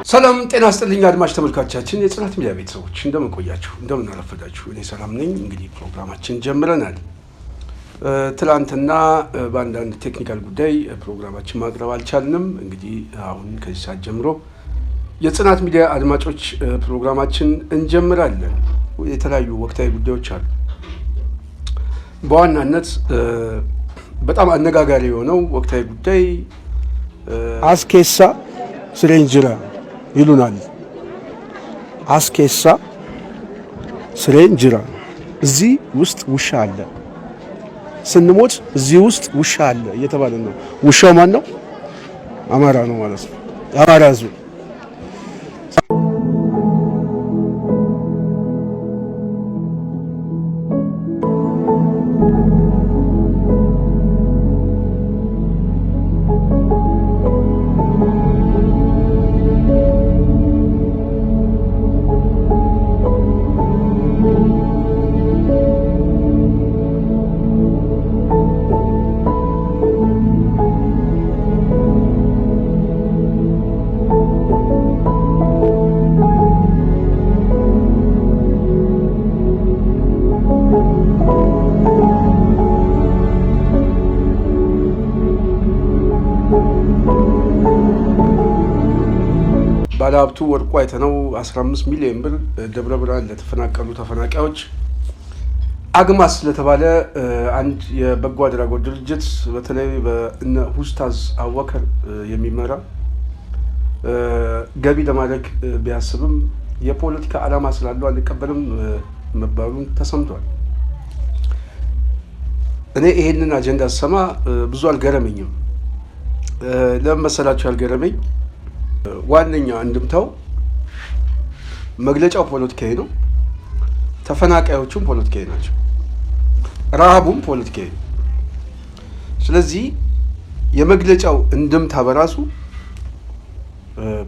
ሰላም ጤና ይስጥልኝ አድማጭ ተመልካቾቻችን የጽናት ሚዲያ ቤተሰቦች እንደምን ቆያችሁ እንደምን አረፈዳችሁ እኔ ሰላም ነኝ እንግዲህ ፕሮግራማችን ጀምረናል ትላንትና በአንዳንድ ቴክኒካል ጉዳይ ፕሮግራማችን ማቅረብ አልቻልንም እንግዲህ አሁን ከዚህ ሰዓት ጀምሮ የጽናት ሚዲያ አድማጮች ፕሮግራማችን እንጀምራለን የተለያዩ ወቅታዊ ጉዳዮች አሉ በዋናነት በጣም አነጋጋሪ የሆነው ወቅታዊ ጉዳይ አስኬሳ ስሬንጅራ ይሉናል አስኬሳ ስሬንጅራ እዚህ ውስጥ ውሻ አለ ስንሞት እዚህ ውስጥ ውሻ አለ እየተባለ ነው ውሻው ማን ነው አማራ ነው ማለት ነው አማራ ህዝብ ባለሀብቱ ወርቁ አይተነው 15 ሚሊዮን ብር ደብረ ብርሃን ለተፈናቀሉ ተፈናቃዮች አግማስ ለተባለ አንድ የበጎ አድራጎት ድርጅት በተለይ በእነ ኡስታዝ አቡበከር የሚመራ ገቢ ለማድረግ ቢያስብም የፖለቲካ ዓላማ ስላለው አንቀበልም መባሉን ተሰምቷል። እኔ ይሄንን አጀንዳ ስሰማ ብዙ አልገረመኝም። ለምን መሰላችሁ ያልገረመኝ? ዋነኛ እንድምታው መግለጫው ፖለቲካዊ ነው፣ ተፈናቃዮቹም ፖለቲካዊ ናቸው፣ ረሃቡም ፖለቲካዊ ነው። ስለዚህ የመግለጫው እንድምታ በራሱ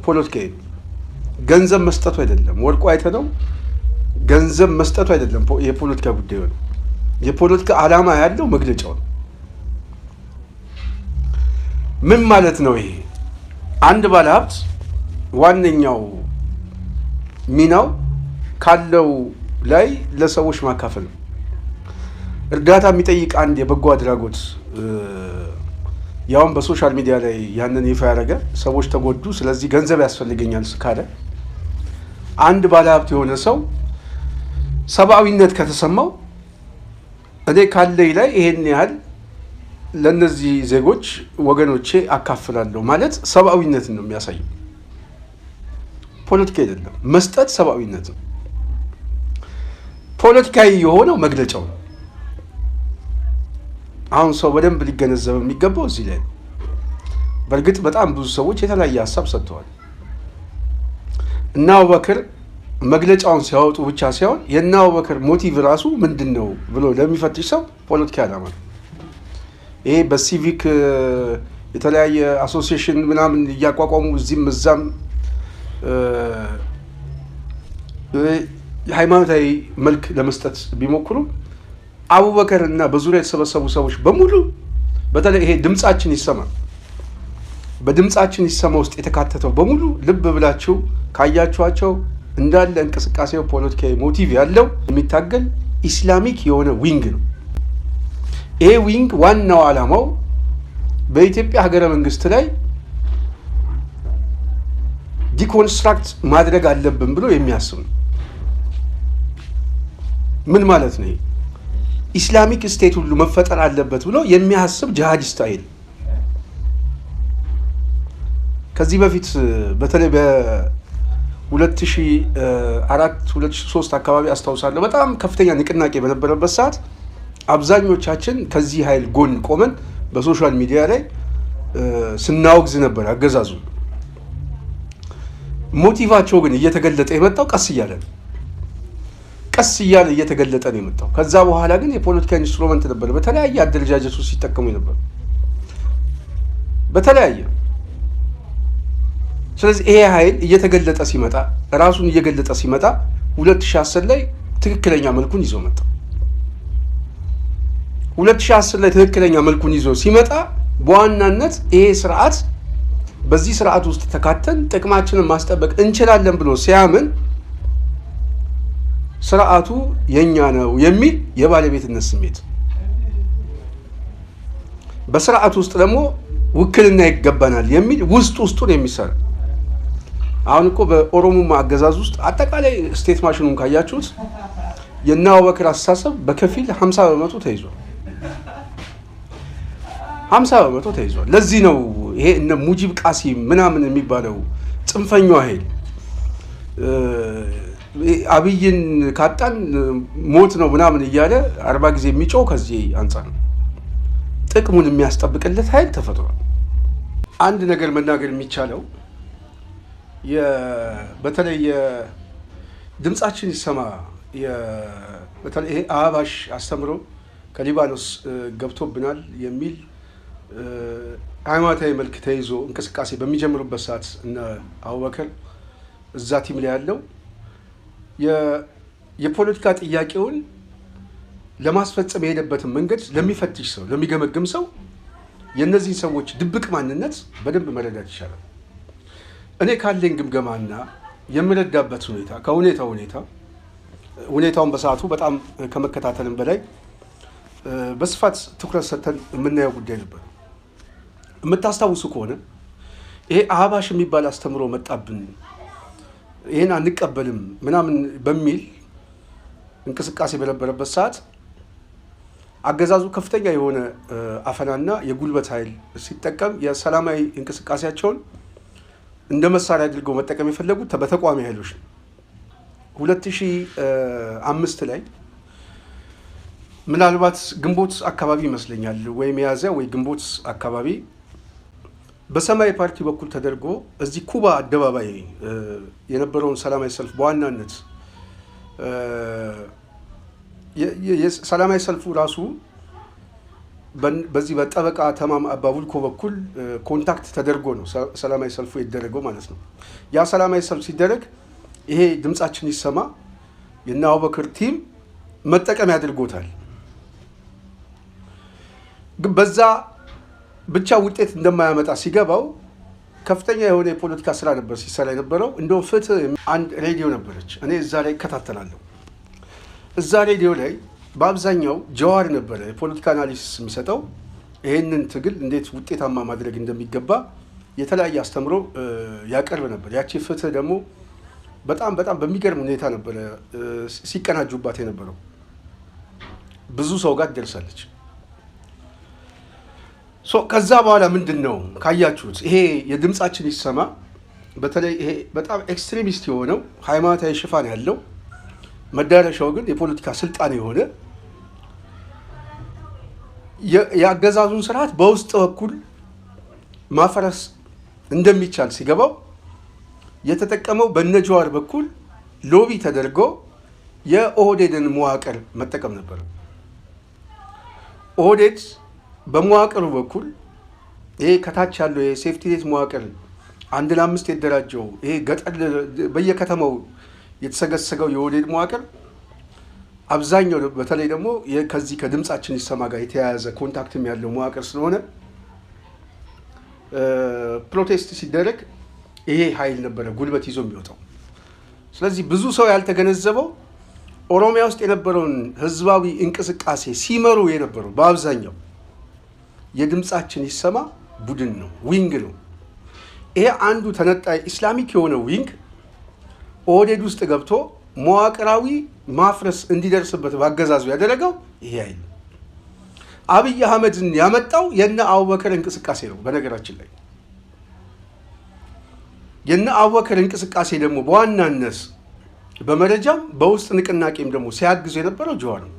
ፖለቲካዊ ነው። ገንዘብ መስጠቱ አይደለም፣ ወርቁ አይተነው ገንዘብ መስጠቱ አይደለም የፖለቲካ ጉዳይ ነው። የፖለቲካ ዓላማ ያለው መግለጫው ነው። ምን ማለት ነው ይሄ? አንድ ባለሀብት ዋነኛው ሚናው ካለው ላይ ለሰዎች ማካፈል ነው። እርዳታ የሚጠይቅ አንድ የበጎ አድራጎት ያውም በሶሻል ሚዲያ ላይ ያንን ይፋ ያደረገ ሰዎች ተጎዱ፣ ስለዚህ ገንዘብ ያስፈልገኛል ካለ አንድ ባለሀብት የሆነ ሰው ሰብአዊነት ከተሰማው እኔ ካለኝ ላይ ይሄን ያህል ለነዚህ ዜጎች ወገኖቼ አካፍላለሁ ማለት ሰብአዊነትን ነው የሚያሳየው። ፖለቲካ አይደለም። መስጠት ሰብአዊነት ነው። ፖለቲካዊ የሆነው መግለጫው ነው። አሁን ሰው በደንብ ሊገነዘብ የሚገባው እዚህ ላይ ነው። በእርግጥ በጣም ብዙ ሰዎች የተለያየ ሀሳብ ሰጥተዋል። እና አቡበከር መግለጫውን ሲያወጡ ብቻ ሳይሆን የእነ አቡበከር ሞቲቭ ራሱ ምንድን ነው ብሎ ለሚፈትሽ ሰው ፖለቲካ ዓላማ ነው። ይሄ በሲቪክ የተለያየ አሶሲዬሽን ምናምን እያቋቋሙ እዚህም እዛም ሃይማኖታዊ መልክ ለመስጠት ቢሞክሩ አቡበከር እና በዙሪያ የተሰበሰቡ ሰዎች በሙሉ በተለይ ይሄ ድምጻችን ይሰማ በድምጻችን ይሰማ ውስጥ የተካተተው በሙሉ ልብ ብላችሁ ካያችኋቸው እንዳለ እንቅስቃሴው ፖለቲካዊ ሞቲቭ ያለው የሚታገል ኢስላሚክ የሆነ ዊንግ ነው። ይሄ ዊንግ ዋናው ዓላማው በኢትዮጵያ ሀገረ መንግስት ላይ ዲኮንስትራክት ማድረግ አለብን ብሎ የሚያስብ ነው። ምን ማለት ነው? ኢስላሚክ ስቴት ሁሉ መፈጠር አለበት ብሎ የሚያስብ ጂሃዲስት አይል። ከዚህ በፊት በተለይ በ2004 2003 አካባቢ አስታውሳለሁ በጣም ከፍተኛ ንቅናቄ በነበረበት ሰዓት አብዛኞቻችን ከዚህ ኃይል ጎን ቆመን በሶሻል ሚዲያ ላይ ስናወግዝ ነበር አገዛዙ። ሞቲቫቸው ግን እየተገለጠ የመጣው ቀስ እያለ እየተገለጠ ነው የመጣው። ከዛ በኋላ ግን የፖለቲካ ኢንስትሩመንት ነበር በተለያየ አደረጃጀት ውስጥ ሲጠቀሙ ነበር በተለያየ። ስለዚህ ይሄ ኃይል እየተገለጠ ሲመጣ ራሱን እየገለጠ ሲመጣ 2010 ላይ ትክክለኛ መልኩን ይዞ መጣ። 2010 ላይ ትክክለኛ መልኩን ይዞ ሲመጣ በዋናነት ይሄ ስርዓት በዚህ ስርዓት ውስጥ ተካተን ጥቅማችንን ማስጠበቅ እንችላለን ብሎ ሲያምን ስርዓቱ የኛ ነው የሚል የባለቤትነት ስሜት፣ በስርዓቱ ውስጥ ደግሞ ውክልና ይገባናል የሚል ውስጡን የሚሰራ አሁን እኮ በኦሮሞማ አገዛዝ ውስጥ አጠቃላይ ስቴት ማሽኑን ካያችሁት የእነ አቡበክር አስተሳሰብ በከፊል 50% ተይዟል። 50% ተይዟል። ለዚህ ነው ይሄ እነ ሙጂብ ቃሲም ምናምን የሚባለው ጽንፈኛው ኃይል አብይን ካጣን ሞት ነው ምናምን እያለ 40 ጊዜ የሚጮው ከዚህ አንጻር ነው። ጥቅሙን የሚያስጠብቅለት ኃይል ተፈጥሯል። አንድ ነገር መናገር የሚቻለው በተለይ ድምጻችን ይሰማ በተለይ ይሄ አህባሽ አስተምሮ ከሊባኖስ ገብቶብናል የሚል ሃይማኖታዊ መልክ ተይዞ እንቅስቃሴ በሚጀምሩበት ሰዓት እነ አቡበከር እዛ ቲም ላይ ያለው የፖለቲካ ጥያቄውን ለማስፈጸም የሄደበትን መንገድ ለሚፈትሽ ሰው ለሚገመግም ሰው የእነዚህን ሰዎች ድብቅ ማንነት በደንብ መረዳት ይቻላል። እኔ ካለኝ ግምገማና የምረዳበት ሁኔታ ሁኔታውን በሰዓቱ በጣም ከመከታተልም በላይ በስፋት ትኩረት ሰጥተን የምናየው ጉዳይ ነበር። የምታስታውሱ ከሆነ ይሄ አህባሽ የሚባል አስተምሮ መጣብን፣ ይህን አንቀበልም ምናምን በሚል እንቅስቃሴ በነበረበት ሰዓት አገዛዙ ከፍተኛ የሆነ አፈናና የጉልበት ኃይል ሲጠቀም የሰላማዊ እንቅስቃሴያቸውን እንደ መሳሪያ አድርገው መጠቀም የፈለጉት በተቃዋሚ ኃይሎች ነው። 2005 ላይ ምናልባት ግንቦት አካባቢ ይመስለኛል ወይ ሚያዝያ ወይ ግንቦት አካባቢ በሰማያዊ ፓርቲ በኩል ተደርጎ እዚህ ኩባ አደባባይ የነበረውን ሰላማዊ ሰልፍ በዋናነት ሰላማዊ ሰልፉ ራሱ በዚህ በጠበቃ ተማም አባቡልኮ በኩል ኮንታክት ተደርጎ ነው ሰላማዊ ሰልፉ የተደረገው ማለት ነው። ያ ሰላማዊ ሰልፍ ሲደረግ ይሄ ድምጻችን ይሰማ የእነ አቡበክር ቲም መጠቀም ያድርጎታል። ግን በዛ ብቻ ውጤት እንደማያመጣ ሲገባው ከፍተኛ የሆነ የፖለቲካ ስራ ነበር ሲሰራ የነበረው። እንደው ፍትህ አንድ ሬዲዮ ነበረች፣ እኔ እዛ ላይ እከታተላለሁ። እዛ ሬዲዮ ላይ በአብዛኛው ጀዋር ነበረ የፖለቲካ አናሊሲስ የሚሰጠው። ይህንን ትግል እንዴት ውጤታማ ማድረግ እንደሚገባ የተለያየ አስተምሮ ያቀርብ ነበር። ያቺ ፍትህ ደግሞ በጣም በሚገርም ሁኔታ ነበረ ሲቀናጁባት የነበረው። ብዙ ሰው ጋር ትደርሳለች። ከዛ በኋላ ምንድን ነው ካያችሁት ይሄ የድምጻችን ይሰማ በተለይ ይሄ በጣም ኤክስትሪሚስት የሆነው ሃይማኖታዊ ሽፋን ያለው መዳረሻው ግን የፖለቲካ ስልጣን የሆነ የአገዛዙን ስርዓት በውስጥ በኩል ማፈረስ እንደሚቻል ሲገባው የተጠቀመው በነጀዋር በኩል ሎቢ ተደርጎ የኦህዴድን መዋቅር መጠቀም ነበር። ኦህዴድ በመዋቅሩ በኩል ይሄ ከታች ያለው የሴፍቲ ኔት መዋቅር 1 ለ5 የተደራጀው ይሄ ገጠር በየከተማው የተሰገሰገው የኦህዴድ መዋቅር አብዛኛው በተለይ ደግሞ ከዚህ ከድምጻችን ይሰማ ጋር የተያያዘ ኮንታክትም ያለው መዋቅር ስለሆነ ፕሮቴስት ሲደረግ ይሄ ኃይል ነበረ ጉልበት ይዞ የሚወጣው። ስለዚህ ብዙ ሰው ያልተገነዘበው ኦሮሚያ ውስጥ የነበረውን ህዝባዊ እንቅስቃሴ ሲመሩ የነበረው በአብዛኛው የድምጻችን ይሰማ ቡድን ነው፣ ዊንግ ነው። ይሄ አንዱ ተነጣይ ኢስላሚክ የሆነ ዊንግ ኦህዴድ ውስጥ ገብቶ መዋቅራዊ ማፍረስ እንዲደርስበት ባገዛዙ ያደረገው ይሄ ኃይል አብይ አህመድን ያመጣው የነ አቡበከር እንቅስቃሴ ነው። በነገራችን ላይ የነ አቡበከር እንቅስቃሴ ደግሞ በዋናነት በመረጃም በውስጥ ንቅናቄም ደግሞ ሲያግዙ የነበረው ጀዋር ነው።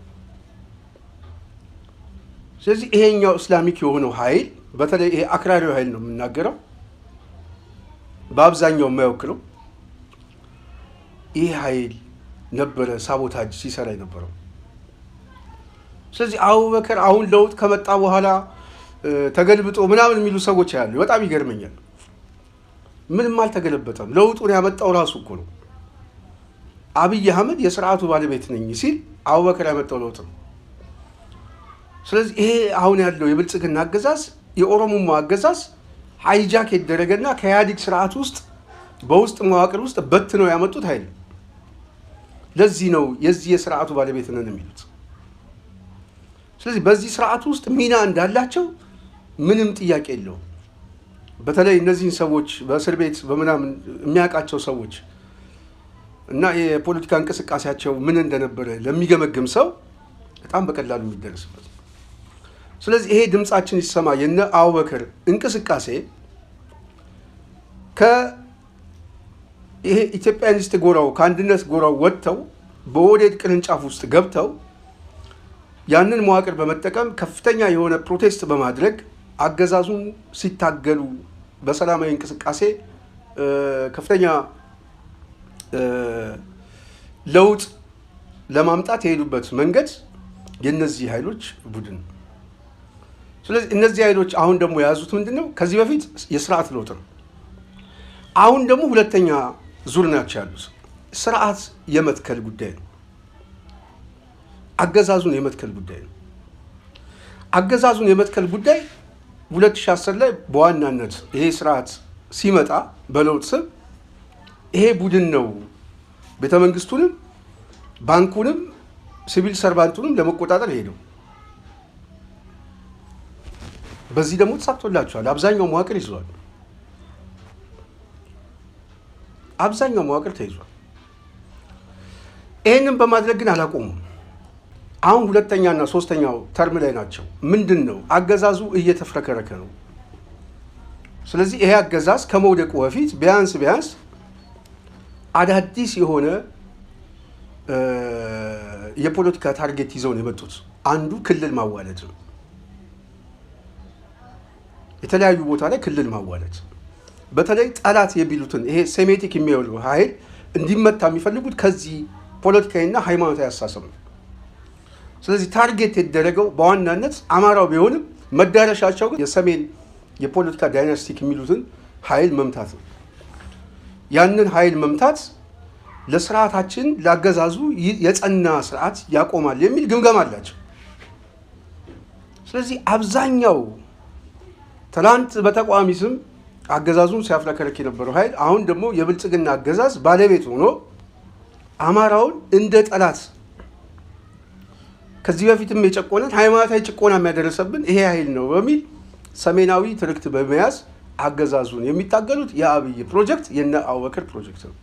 ስለዚህ ይሄኛው እስላሚክ የሆነው ኃይል በተለይ ይሄ አክራሪው ኃይል ነው የምናገረው በአብዛኛው የማይወክለው ይሄ ኃይል ነበረ ሳቦታጅ ሲሰራ የነበረው። ስለዚህ አቡበከር አሁን ለውጥ ከመጣ በኋላ ተገልብጦ ምናምን የሚሉ ሰዎች ያሉ በጣም ይገርመኛል። ምንም አልተገለበጠም። ለውጡን ያመጣው ራሱ እኮ ነው። አብይ አህመድ የስርዓቱ ባለቤት ነኝ ሲል አቡበከር ያመጣው ለውጥ ነው። ስለዚህ ይሄ አሁን ያለው የብልጽግና አገዛዝ የኦሮሞማ አገዛዝ ሃይጃክ የተደረገና ከኢህአዴግ ስርዓት ውስጥ በውስጥ መዋቅር ውስጥ በትነው ያመጡት ኃይል። ለዚህ ነው የዚህ የስርዓቱ ባለቤት ነን የሚሉት። ስለዚህ በዚህ ስርዓት ውስጥ ሚና እንዳላቸው ምንም ጥያቄ የለውም። በተለይ እነዚህን ሰዎች በእስር ቤት በምናምን የሚያውቃቸው ሰዎች እና የፖለቲካ እንቅስቃሴያቸው ምን እንደነበረ ለሚገመግም ሰው በጣም በቀላሉ የሚደርስበት። ስለዚህ ይሄ ድምጻችን ይሰማ የነ አቡበከር እንቅስቃሴ ይሄ ኢትዮጵያኒስት ጎራው ከአንድነት ጎራው ወጥተው በኦህዴድ ቅርንጫፍ ውስጥ ገብተው ያንን መዋቅር በመጠቀም ከፍተኛ የሆነ ፕሮቴስት በማድረግ አገዛዙን ሲታገሉ በሰላማዊ እንቅስቃሴ ከፍተኛ ለውጥ ለማምጣት የሄዱበት መንገድ የነዚህ ኃይሎች ቡድን። ስለዚህ እነዚህ ኃይሎች አሁን ደግሞ የያዙት ምንድነው? ከዚህ በፊት የስርዓት ለውጥ ነው። አሁን ደግሞ ሁለተኛ ዙር ናቸው ያሉት። ስርዓት የመትከል ጉዳይ ነው። አገዛዙን የመትከል ጉዳይ ነው። አገዛዙን የመትከል ጉዳይ 2010 ላይ በዋናነት ይሄ ስርዓት ሲመጣ በለውጥ ስም ይሄ ቡድን ነው ቤተ መንግስቱንም ባንኩንም ሲቪል ሰርቫንቱንም ለመቆጣጠር ሄደው። በዚህ ደግሞ ተሳክቶላቸዋል። አብዛኛው መዋቅር ይዟል። አብዛኛው መዋቅር ተይዟል። ይህንን በማድረግ ግን አላቆሙም። አሁን ሁለተኛና ሶስተኛው ተርም ላይ ናቸው። ምንድን ነው? አገዛዙ እየተፍረከረከ ነው። ስለዚህ ይሄ አገዛዝ ከመውደቁ በፊት ቢያንስ አዳዲስ የሆነ የፖለቲካ ታርጌት ይዘው ነው የመጡት። አንዱ ክልል ማዋለድ ነው። የተለያዩ ቦታ ላይ ክልል ማዋለድ፣ በተለይ ጠላት የሚሉትን ይሄ ሴሜቲክ የሚወሉ ኃይል እንዲመታ የሚፈልጉት ከዚህ ፖለቲካዊና ሃይማኖታዊ አስተሳሰብ ነው። ስለዚህ ታርጌት የተደረገው በዋናነት አማራው ቢሆንም መዳረሻቸው ግን የሰሜን የፖለቲካ ዳይናስቲክ የሚሉትን ኃይል መምታት ነው። ያንን ኃይል መምታት ለስርዓታችን ላገዛዙ የጸና ስርዓት ያቆማል የሚል ግምገማ አላቸው። ስለዚህ አብዛኛው ትናንት በተቃዋሚ ስም አገዛዙን ሲያፍለከለክ የነበረው ኃይል አሁን ደግሞ የብልጽግና አገዛዝ ባለቤት ሆኖ አማራውን እንደ ጠላት ከዚህ በፊትም የጨቆነን ሃይማኖታዊ ጭቆና የሚያደረሰብን ይሄ ኃይል ነው በሚል ሰሜናዊ ትርክት በመያዝ አገዛዙን የሚታገሉት የአብይ ፕሮጀክት የነ አቡበከር ፕሮጀክት ነው።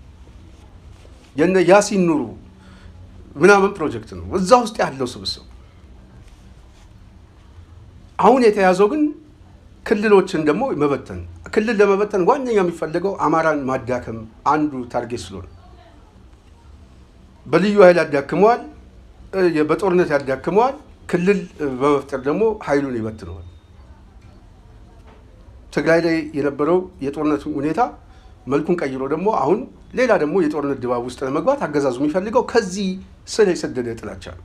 የነ ያሲን ኑሩ ምናምን ፕሮጀክት ነው እዛ ውስጥ ያለው ስብስብ። አሁን የተያዘው ግን ክልሎችን ደግሞ መበተን። ክልል ለመበተን ዋነኛ የሚፈልገው አማራን ማዳከም አንዱ ታርጌት ስለሆነ በልዩ ኃይል ያዳክመዋል፣ በጦርነት ያዳክመዋል። ክልል በመፍጠር ደግሞ ኃይሉን ይበትነዋል። ትግራይ ላይ የነበረው የጦርነት ሁኔታ መልኩን ቀይሮ ደግሞ አሁን ሌላ ደግሞ የጦርነት ድባብ ውስጥ ለመግባት አገዛዙ የሚፈልገው ከዚህ ስር የሰደደ ጥላቻ ነው።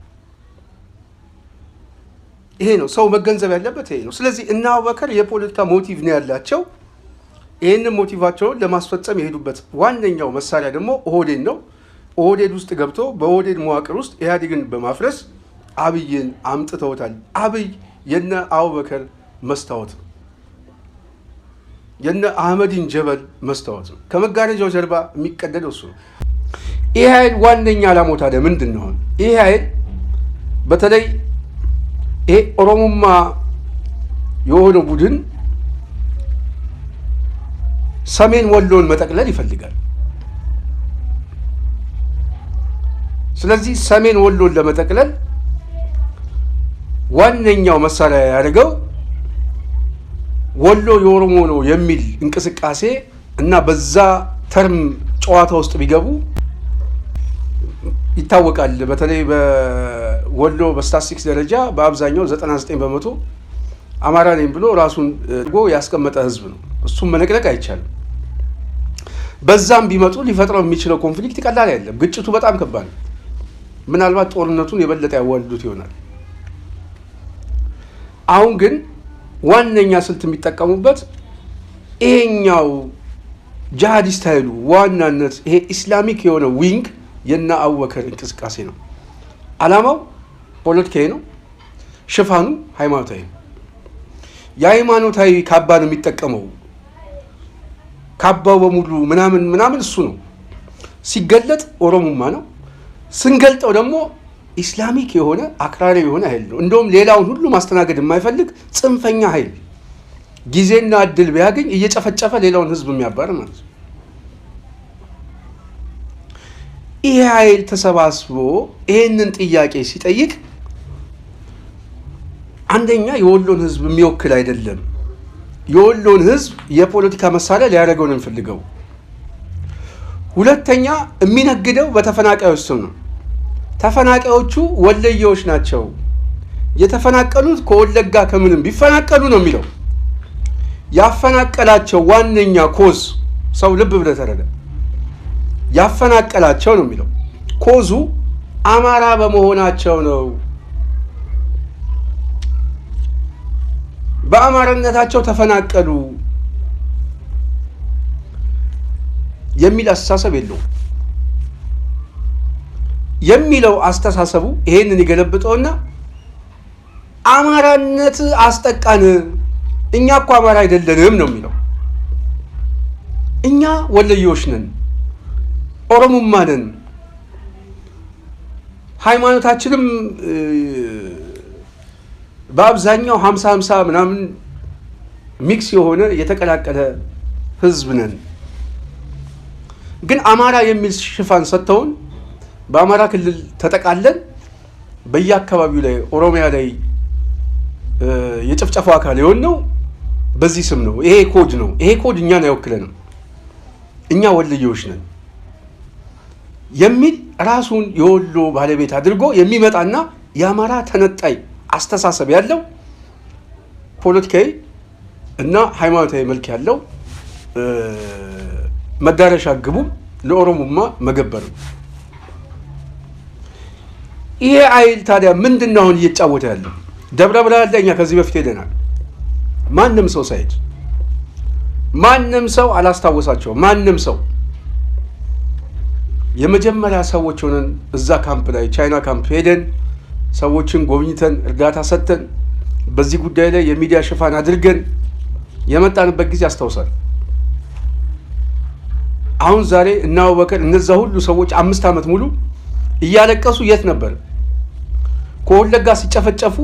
ይሄ ነው ሰው መገንዘብ ያለበት ይሄ ነው። ስለዚህ እነ አቡበከር የፖለቲካ ሞቲቭ ነው ያላቸው። ይህንን ሞቲቫቸውን ለማስፈጸም የሄዱበት ዋነኛው መሳሪያ ደግሞ ኦህዴድ ነው። ኦህዴድ ውስጥ ገብቶ በኦህዴድ መዋቅር ውስጥ ኢህአዴግን በማፍረስ አብይን አምጥተውታል። አብይ የነ አቡበከር መስታወት ነው። የነ አህመዲን ጀበል መስታወት ነው። ከመጋረጃው ጀርባ የሚቀደደው እሱ ነው። ይህ ኃይል ዋነኛ ዓላማው ታዲያ ምንድን ነው? ይህ ኃይል በተለይ ይሄ ኦሮሞማ የሆነው ቡድን ሰሜን ወሎን መጠቅለል ይፈልጋል። ስለዚህ ሰሜን ወሎን ለመጠቅለል ዋነኛው መሳሪያ ያደርገው ወሎ የኦሮሞ ነው የሚል እንቅስቃሴ እና በዛ ተርም ጨዋታ ውስጥ ቢገቡ ይታወቃል። በተለይ በወሎ በስታቲስቲክስ ደረጃ በአብዛኛው 99% አማራ ነኝ ብሎ ራሱን አድርጎ ያስቀመጠ ህዝብ ነው። እሱም መነቅነቅ አይቻልም። በዛም ቢመጡ ሊፈጥረው የሚችለው ኮንፍሊክት ቀላል አይደለም። ግጭቱ በጣም ከባድ ነው። ምናልባት ጦርነቱን የበለጠ ያዋልዱት ይሆናል። አሁን ግን ዋነኛ ስልት የሚጠቀሙበት ይሄኛው ጂሃዲስት ኃይሉ ዋናነት ይሄ ኢስላሚክ የሆነ ዊንግ የነ አቡበከር እንቅስቃሴ ነው። ዓላማው ፖለቲካዊ ነው፣ ሽፋኑ ሃይማኖታዊ ነው። የሃይማኖታዊ ካባ ነው የሚጠቀመው ካባው በሙሉ ምናምን እሱ ነው። ሲገለጥ ኦሮሞማ ነው። ስንገልጠው ደግሞ ኢስላሚክ የሆነ አክራሪ የሆነ ኃይል ነው። እንደውም ሌላውን ሁሉ ማስተናገድ የማይፈልግ ጽንፈኛ ኃይል ጊዜና እድል ቢያገኝ እየጨፈጨፈ ሌላውን ህዝብ የሚያባር ማለት ነው። ይሄ ኃይል ተሰባስቦ ይሄንን ጥያቄ ሲጠይቅ አንደኛ የወሎን ህዝብ የሚወክል አይደለም። የወሎን ህዝብ የፖለቲካ መሳሪያ ሊያደርገው ነው የሚፈልገው። ሁለተኛ የሚነግደው በተፈናቃዮች ስም ነው። ተፈናቃዮቹ ወለየዎች ናቸው። የተፈናቀሉት ከወለጋ ከምንም ቢፈናቀሉ ነው የሚለው። ያፈናቀላቸው ዋነኛ ኮዝ ሰው ልብ ብለህ ተረዳ። ያፈናቀላቸው ነው የሚለው ኮዙ አማራ በመሆናቸው ነው። በአማራነታቸው ተፈናቀሉ የሚል አስተሳሰብ የለውም። የሚለው አስተሳሰቡ ይሄንን ይገለብጠውና አማራነት አስጠቃን፣ እኛ እኮ አማራ አይደለንም ነው የሚለው። እኛ ወለዮች ነን፣ ኦሮሞማ ነን፣ ሃይማኖታችንም በአብዛኛው 50-50 ምናምን ሚክስ የሆነ የተቀላቀለ ህዝብ ነን። ግን አማራ የሚል ሽፋን ሰጥተውን በአማራ ክልል ተጠቃለን በየአካባቢው ላይ ኦሮሚያ ላይ የጭፍጨፋው አካል የሆነው በዚህ ስም ነው። ይሄ ኮድ ነው። ይሄ ኮድ እኛን አይወክለንም፣ እኛ ወልዮች ነን የሚል ራሱን የወሎ ባለቤት አድርጎ የሚመጣና የአማራ ተነጣይ አስተሳሰብ ያለው ፖለቲካዊ እና ሃይማኖታዊ መልክ ያለው መዳረሻ ግቡ ለኦሮሞማ መገበር ነው። ይሄ ኃይል ታዲያ ምንድነው አሁን እየጫወተ ያለው? ደብረ ብርሃን ላይ እኛ ከዚህ በፊት ሄደናል። ማንም ሰው ሳይሄድ ማንም ሰው አላስታወሳቸውም። ማንም ሰው የመጀመሪያ ሰዎች ሆነን እዛ ካምፕ ላይ ቻይና ካምፕ ሄደን ሰዎችን ጎብኝተን እርዳታ ሰጥተን በዚህ ጉዳይ ላይ የሚዲያ ሽፋን አድርገን የመጣንበት ጊዜ አስታውሳል። አሁን ዛሬ እና አቡበከር እነዛ ሁሉ ሰዎች 5 ዓመት ሙሉ እያለቀሱ የት ነበር? ከወለጋ ሲጨፈጨፉ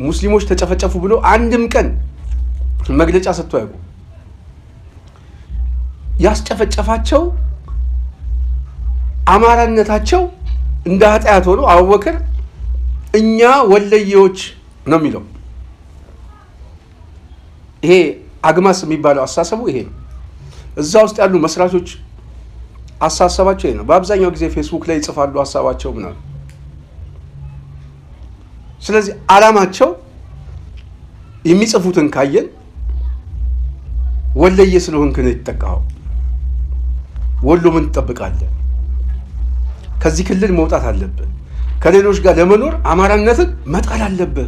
ሙስሊሞች ተጨፈጨፉ ብሎ አንድም ቀን መግለጫ ሰጥቶ ያውቁ። ያስጨፈጨፋቸው አማራነታቸው እንደ ኃጢአት ሆኖ አቡበከር እኛ ወለየዎች ነው የሚለው። ይሄ አግማስ የሚባለው አሳሰቡ ይሄ ነው። እዛ ውስጥ ያሉ መስራቾች አሳሰባቸው ይሄ ነው። በአብዛኛው ጊዜ ፌስቡክ ላይ ይጽፋሉ ሀሳባቸው ምናምን። ስለዚህ አላማቸው የሚጽፉትን ካየን ወለየ ስለሆንክ ነው የተጠቃኸው፣ ወሎ ምን ትጠብቃለህ? ከዚህ ክልል መውጣት አለብህ፣ ከሌሎች ጋር ለመኖር አማራነትን መጣል አለብህ።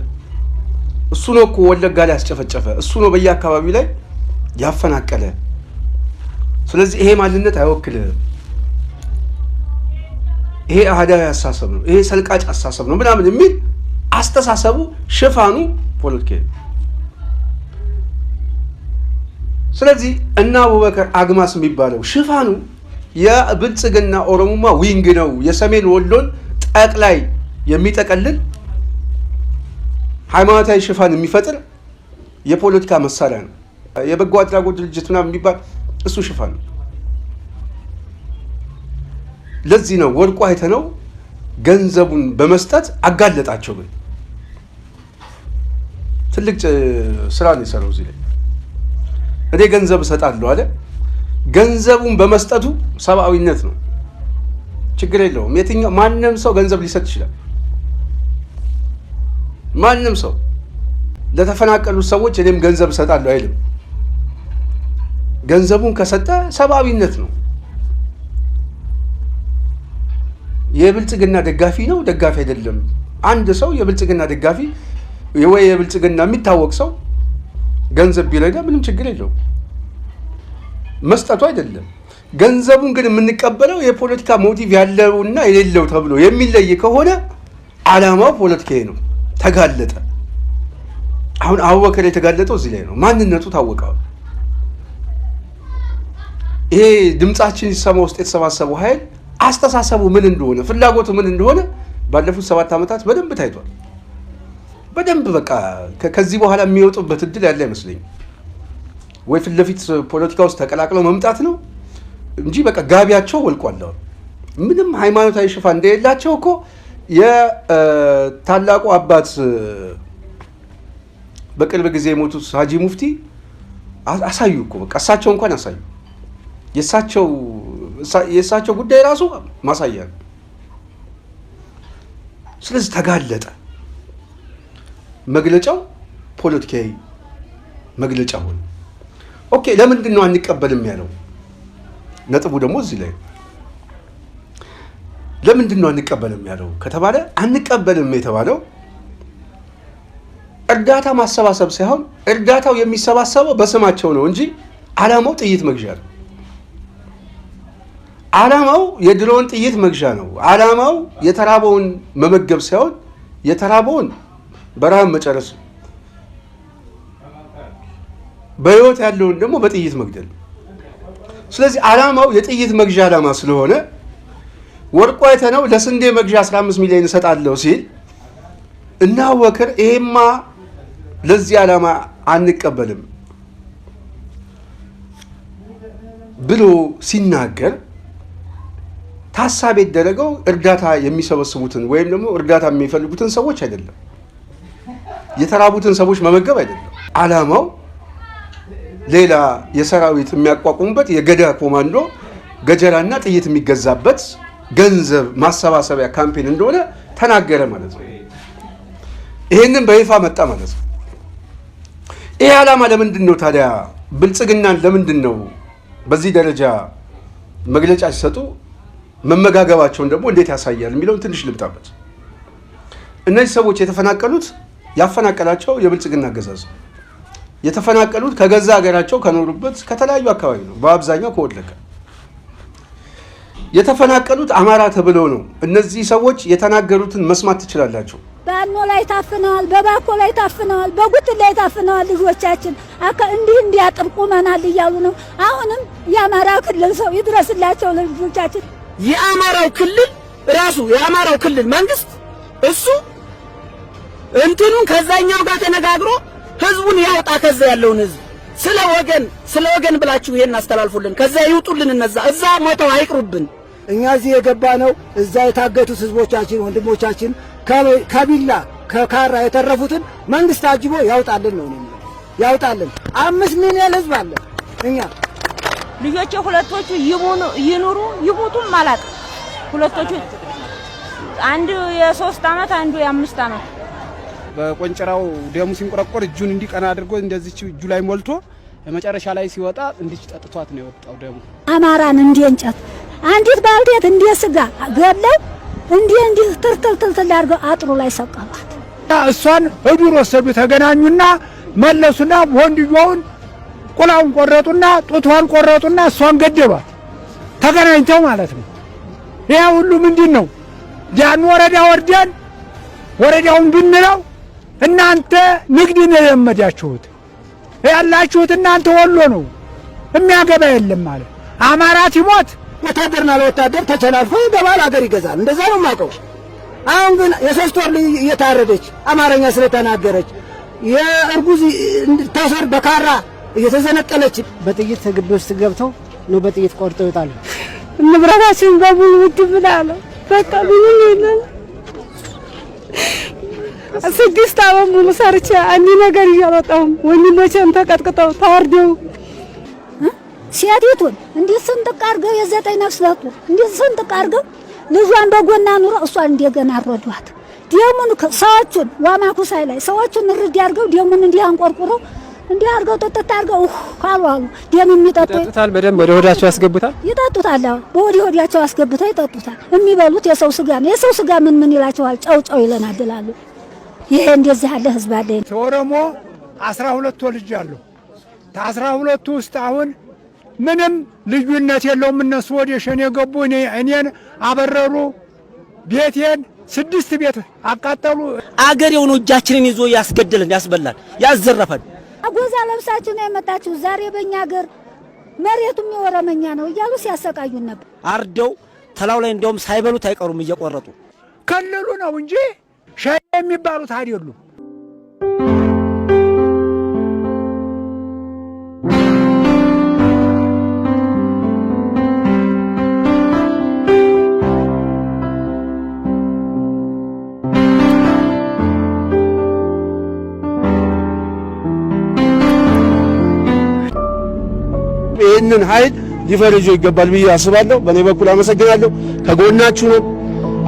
እሱ ነው እኮ ወለጋ ላይ ያስጨፈጨፈ፣ እሱ ነው በየአካባቢው ላይ ያፈናቀለ። ስለዚህ ይሄ ማንነት አይወክልህም፣ ይሄ አህዳዊ አስተሳሰብ ነው፣ ይሄ ሰልቃጭ አስተሳሰብ ነው ምናምን የሚል አስተሳሰቡ ሽፋኑ ፖለቲካ። ስለዚህ እና አቡበከር አግማስ የሚባለው ሽፋኑ የብልጽግና ኦሮሞማ ዊንግ ነው። የሰሜን ወሎን ጠቅላይ የሚጠቀልል ሃይማኖታዊ ሽፋን የሚፈጥር የፖለቲካ መሳሪያ ነው። የበጎ አድራጎት ድርጅት ምናምን የሚባል እሱ ሽፋን ነው። ለዚህ ነው ወድቆ አይተነው ገንዘቡን በመስጠት አጋለጣቸው። ግን ትልቅ ስራ ነው የሰራው። እዚህ ላይ እኔ ገንዘብ እሰጣለሁ አለ። ገንዘቡን በመስጠቱ ሰብአዊነት ነው፣ ችግር የለውም። የትኛው ማንም ሰው ገንዘብ ሊሰጥ ይችላል። ማንም ሰው ለተፈናቀሉት ሰዎች እኔም ገንዘብ እሰጣለሁ አይልም። ገንዘቡን ከሰጠ ሰብአዊነት ነው። የብልጽግና ደጋፊ ነው ደጋፊ አይደለም። አንድ ሰው የብልጽግና ደጋፊ ወይ የብልጽግና የሚታወቅ ሰው ገንዘብ ቢረዳ ምንም ችግር የለውም፣ መስጠቱ አይደለም። ገንዘቡን ግን የምንቀበለው የፖለቲካ ሞቲቭ ያለውና የሌለው ተብሎ የሚለይ ከሆነ ዓላማው ፖለቲካዊ ነው። ተጋለጠ። አሁን አቡበከር የተጋለጠው እዚህ ላይ ነው። ማንነቱ ታወቀው። ይሄ ድምጻችን ሲሰማ ውስጥ የተሰባሰበው ኃይል አስተሳሰቡ ምን እንደሆነ ፍላጎቱ ምን እንደሆነ ባለፉት 7 ዓመታት በደንብ ታይቷል። በደንብ በቃ ከዚህ በኋላ የሚወጡበት እድል ያለ አይመስለኝም። ወይ ፊት ለፊት ፖለቲካ ውስጥ ተቀላቅለው መምጣት ነው እንጂ በቃ ጋቢያቸው ወልቋል። ምንም ሃይማኖታዊ ሽፋን እንደሌላቸው እኮ የታላቁ አባት በቅርብ ጊዜ የሞቱት ሀጂ ሙፍቲ አሳዩ እኮ በቃ እሳቸው እንኳን አሳዩ። የእሳቸው ጉዳይ ራሱ ማሳያ ነው። ስለዚህ ተጋለጠ። መግለጫው ፖለቲካዊ መግለጫ ሆነ። ኦኬ ለምንድን ነው አንቀበልም ያለው? ነጥቡ ደግሞ እዚህ ላይ ለምንድን ነው አንቀበልም ያለው ከተባለ አንቀበልም የተባለው እርዳታ ማሰባሰብ ሳይሆን እርዳታው የሚሰባሰበው በስማቸው ነው እንጂ ዓላማው ጥይት መግዣ ነው። ዓላማው የድሮን ጥይት መግዣ ነው። ዓላማው የተራበውን መመገብ ሳይሆን የተራበውን በረሃብ መጨረስ፣ በህይወት ያለውን ደግሞ በጥይት መግደል። ስለዚህ ዓላማው የጥይት መግዣ ዓላማ ስለሆነ ወርቆ አይተነው ለስንዴ መግዣ 15 ሚሊዮን እሰጣለሁ ሲል እና አቡበከር ይሄማ ለዚህ ዓላማ አንቀበልም ብሎ ሲናገር ታሳቢ የተደረገው እርዳታ የሚሰበስቡትን ወይም ደግሞ እርዳታ የሚፈልጉትን ሰዎች አይደለም፣ የተራቡትን ሰዎች መመገብ አይደለም። ዓላማው ሌላ የሰራዊት የሚያቋቁሙበት የገዳ ኮማንዶ ገጀራና ጥይት የሚገዛበት ገንዘብ ማሰባሰቢያ ካምፔን እንደሆነ ተናገረ ማለት ነው። ይሄንን በይፋ መጣ ማለት ነው። ይሄ ዓላማ ለምንድን ነው ታዲያ ብልጽግናን ለምንድን ነው በዚህ ደረጃ መግለጫ ሲሰጡ መመጋገባቸውን ደግሞ እንዴት ያሳያል የሚለውን ትንሽ ልብጣበት። እነዚህ ሰዎች የተፈናቀሉት ያፈናቀላቸው የብልጽግና አገዛዝ ነው። የተፈናቀሉት ከገዛ ሀገራቸው ከኖሩበት ከተለያዩ አካባቢ ነው። በአብዛኛው ከወለጋ የተፈናቀሉት አማራ ተብለው ነው። እነዚህ ሰዎች የተናገሩትን መስማት ትችላላችሁ። ባኖ ላይ ታፍነዋል፣ በባኮ ላይ ታፍነዋል፣ በጉት ላይ ታፍነዋል። ልጆቻችን እንዲህ እንዲያጥብቁመናል እያሉ ነው። አሁንም የአማራ ክልል ሰው ይድረስላቸው ለልጆቻችን። የአማራው ክልል ራሱ የአማራው ክልል መንግስት እሱ እንትኑን ከዛኛው ጋር ተነጋግሮ ህዝቡን ያውጣ። ከዛ ያለውን ህዝብ ስለ ወገን ብላችሁ ይሄን አስተላልፉልን። ከዛ ይውጡልን። እዛ ሞተው አይቅሩብን። እኛ እዚህ የገባ ነው። እዛ የታገቱት ህዝቦቻችን ወንድሞቻችን ከቢላ ከካራ የተረፉትን መንግስት አጅቦ ያውጣልን ነው ያውጣልን። 5 ሚሊዮን ህዝብ አለ። እኛ ልጆቼ ሁለቶቹ ይኑሩ ይሞቱም ማለት ሁለቶቹ አንዱ የ3 ዓመት አንዱ የ5 ዓመት በቆንጨራው ደሙ ሲንቆረቆር እጁን እንዲቀና አድርጎ እንደዚህ እጁ ላይ ሞልቶ መጨረሻ ላይ ሲወጣ እንዲህ ጠጥቷት ነው የወጣው ደሙ። አማራን እንደ እንጨት አንዲት ባልቴት እንደ ስጋ ገለው እንዲህ ትርትል አድርገው አጥሩ ላይ ሰቀሏት። እሷን እዱር ወሰዱ። ተገናኙና መለሱና ወንድየውን ቁላውን ቆረጡና ጡቷን ቆረጡና እሷን ገደሏት። ተገናኝተው ማለት ነው። ይሄ ሁሉ ምንድን ነው? ያን ወረዳ ወርደን ወረዳውን ብንለው እናንተ ንግድ ነው የለመዳችሁት ያላችሁት እናንተ ወሎ ነው የሚያገባ የለም ማለት አማራ ሲሞት ወታደርና ለወታደር ተቸላልፎ ይገባል፣ አገር ይገዛል። እንደዛ ነው የማውቀው። አሁን ግን የ3 ወር ልጅ እየታረደች አማርኛ ስለተናገረች የእርጉዝ ታሰር በካራ እየተዘነጠለች በጥይት ግቢ ውስጥ ገብተው ነው በጥይት ቆርጠው ይጣሉ። ንብረታችን በሙሉ ውድ ብላለ። በቃ ምንም የለም። 6 ዓመት ሙሉ ሰርቼ አንድ ነገር እያወጣሁም ወንድሞቼም ተቀጥቅጠው ታርደው ሲያዲቱን እንዴት ስንጥቅ አድርገው የ9 ነፍስ ለጡ እንዴት ስንጥቅ አድርገው ልጇን በጎና ኑሮ እሷን እንደገና አረዷት። ደሙን ሰዎቹን ዋማኩሳይ ላይ ሰዎቹን ርድ አድርገው ደሙን እንዲህ አንቆርቁረው እንዲህ አድርገው ጠጥታ አድርገው ካሉ ደም የሚጠጡ ይጠጡታል። በደንብ ወደ ሆዳቸው ያስገቡታል። ይጠጡታል። በሆዳቸው አስገብተው ይጠጡታል። የሚበሉት የሰው ስጋ ነው። የሰው ስጋ ምን ይላቸዋል? ጨው ይለናል ይላሉ። ይሄ እንደዚህ ያለ ህዝብ አለ። ተወረሞ 12 ወልጅ አሉ። ከ12ቱ ውስጥ አሁን ምንም ልዩነት የለውም። እነሱ ወደ ሸኔ ገቡ፣ እኔን አበረሩ፣ ቤቴን 6 ቤት አቃጠሉ። አገሬው ነው እጃችንን ይዞ ያስገደለን፣ ያስበላል፣ ያዘረፈን። አጎዛ ለብሳችሁ ነው የመጣችሁ። ዛሬ በእኛ ሀገር መሬቱም የኦሮመኛ ነው እያሉ ሲያሰቃዩን ነበር። አርደው ተላው ላይ እንደውም ሳይበሉት አይቀሩም እየቆረጡ። ክልሉ ነው እንጂ ሸኔ የሚባሉት አይደሉም። ይህንን ኃይል ሊፈርጆ ይገባል ብዬ አስባለሁ። በእኔ በኩል አመሰግናለሁ። ከጎናችሁ ነው።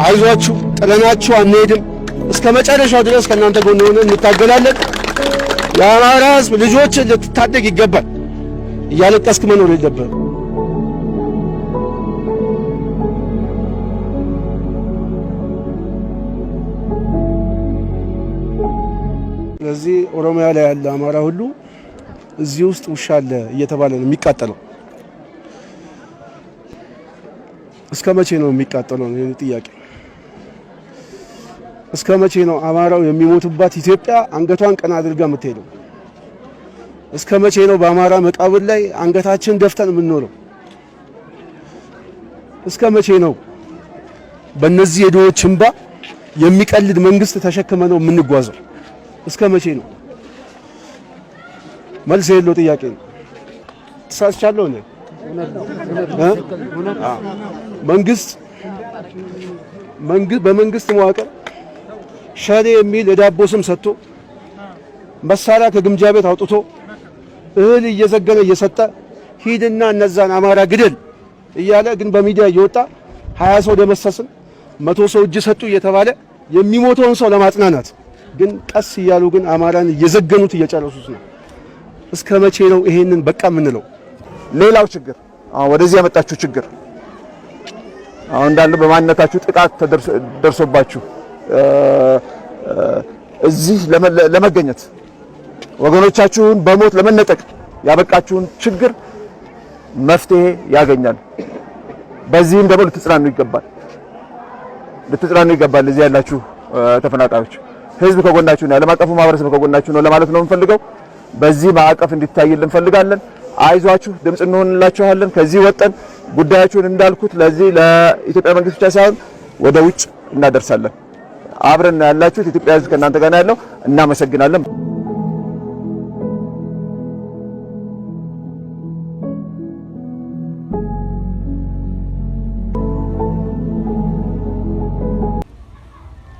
አይዟችሁ፣ ጥለናችሁ አንሄድም። እስከ መጨረሻው ድረስ ከእናንተ ጎን ሆነን እንታገላለን። የአማራ ሕዝብ ልጆችን ልትታደግ ይገባል። እያለቀስክ መኖር የለብህም። ስለዚህ ኦሮሚያ ላይ ያለ አማራ ሁሉ እዚህ ውስጥ ውሻ አለ እየተባለ ነው የሚቃጠለው። እስከ መቼ ነው የሚቃጠለው ነው የኔ ጥያቄ። እስከ መቼ ነው አማራው የሚሞቱባት ኢትዮጵያ አንገቷን ቀና አድርጋ የምትሄደው? እስከ መቼ ነው በአማራ መቃብር ላይ አንገታችን ደፍተን የምንኖረው? እስከ መቼ ነው በእነዚህ የድሆች እንባ የሚቀልድ መንግስት ተሸክመ ነው የምንጓዘው? እስከ መቼ ነው? መልስ የለው ጥያቄ ነው። ተሳስቻለሁ ነው በመንግስት መዋቅር ሸኔ የሚል የዳቦ ስም ሰጥቶ መሳሪያ ከግምጃ ቤት አውጥቶ እህል እየዘገነ እየሰጠ ሂድና እነዛን አማራ ግደል እያለ ግን በሚዲያ እየወጣ 20 ሰው ደመሰስን 100 ሰው እጅ ሰጡ እየተባለ የሚሞተውን ሰው ለማጽናናት ግን ቀስ እያሉ ግን አማራን እየዘገኑት እየጨረሱት ነው። እስከ መቼ ነው ይሄንን በቃ የምንለው? ሌላው ችግር ወደዚህ ያመጣችሁ ችግር አሁን እንዳለ በማንነታችሁ ጥቃት ደርሶባችሁ እዚህ ለመገኘት ወገኖቻችሁን በሞት ለመነጠቅ ያበቃችሁን ችግር መፍትሄ ያገኛል። በዚህም ደግሞ ልትጽናኑ ይገባል። እዚህ ያላችሁ ተፈናቃዮች ህዝብ ከጎናችሁ ነው፣ ዓለም አቀፉ ማህበረሰብ ከጎናችሁ ነው ለማለት ነው የምንፈልገው። በዚህ ማዕቀፍ እንዲታይልን እንፈልጋለን። አይዟችሁ፣ ድምጽ እንሆንላችኋለን። ከዚህ ወጠን ጉዳያችሁን እንዳልኩት ለዚህ ለኢትዮጵያ መንግስት ብቻ ሳይሆን ወደ ውጭ እናደርሳለን። አብረን ያላችሁት ኢትዮጵያ ህዝብ ከእናንተ ጋር ያለው እናመሰግናለን።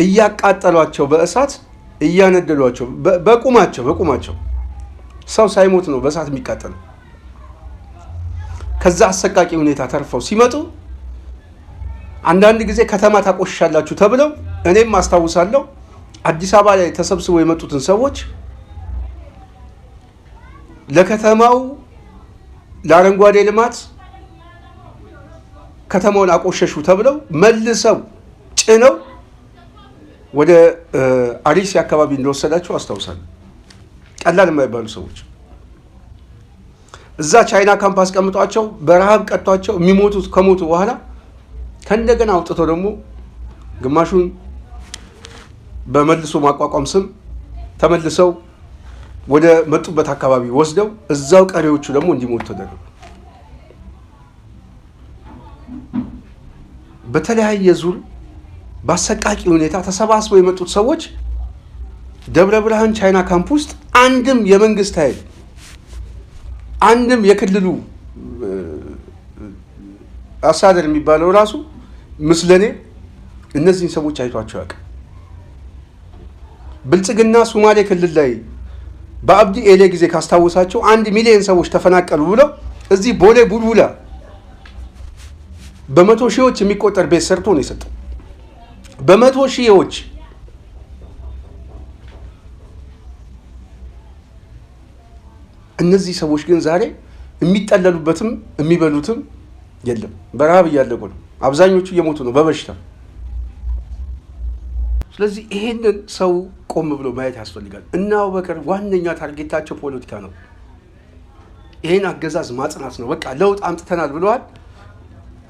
እያቃጠሏቸው በእሳት እያነደሏቸው በቁማቸው ሰው ሳይሞት ነው በእሳት የሚቃጠለው። ከዛ አሰቃቂ ሁኔታ ተርፈው ሲመጡ አንዳንድ ጊዜ ከተማ ታቆሽሻላችሁ ተብለው እኔም አስታውሳለሁ አዲስ አበባ ላይ ተሰብስበው የመጡትን ሰዎች ለከተማው ለአረንጓዴ ልማት ከተማውን አቆሸሹ ተብለው መልሰው ጭነው ወደ አሪሲ አካባቢ እንደወሰዳቸው አስታውሳለሁ። ቀላል የማይባሉ ሰዎች እዛ ቻይና ካምፕ አስቀምጧቸው በረሃብ ቀጥቷቸው የሚሞቱት ከሞቱ በኋላ ከእንደገና አውጥተው ደግሞ ግማሹን በመልሶ ማቋቋም ስም ተመልሰው ወደ መጡበት አካባቢ ወስደው እዛው ቀሪዎቹ ደግሞ እንዲሞቱ ተደረጉ። በተለያየ ዙር በአሰቃቂ ሁኔታ ተሰባስበው የመጡት ሰዎች ደብረ ብርሃን ቻይና ካምፕ ውስጥ አንድም የመንግስት ኃይል አንድም የክልሉ አሳደር የሚባለው ራሱ ምስለኔ እነዚህን ሰዎች አይቷቸው ያውቅ። ብልጽግና ሶማሌ ክልል ላይ በአብዲ ኤሌ ጊዜ ካስታወሳቸው 1 ሚሊዮን ሰዎች ተፈናቀሉ ብለው እዚህ ቦሌ ቡልቡላ በመቶ ሺዎች የሚቆጠር ቤት ሰርቶ ነው የሰጠው። በመቶ ሺዎች እነዚህ ሰዎች ግን ዛሬ የሚጠለሉበትም የሚበሉትም የለም። በረሃብ እያለቁ ነው። አብዛኞቹ እየሞቱ ነው በበሽታ። ስለዚህ ይሄንን ሰው ቆም ብሎ ማየት ያስፈልጋል። እና አቡበከር ዋነኛ ታርጌታቸው ፖለቲካ ነው። ይሄን አገዛዝ ማጽናት ነው። በቃ ለውጥ አምጥተናል ብለዋል።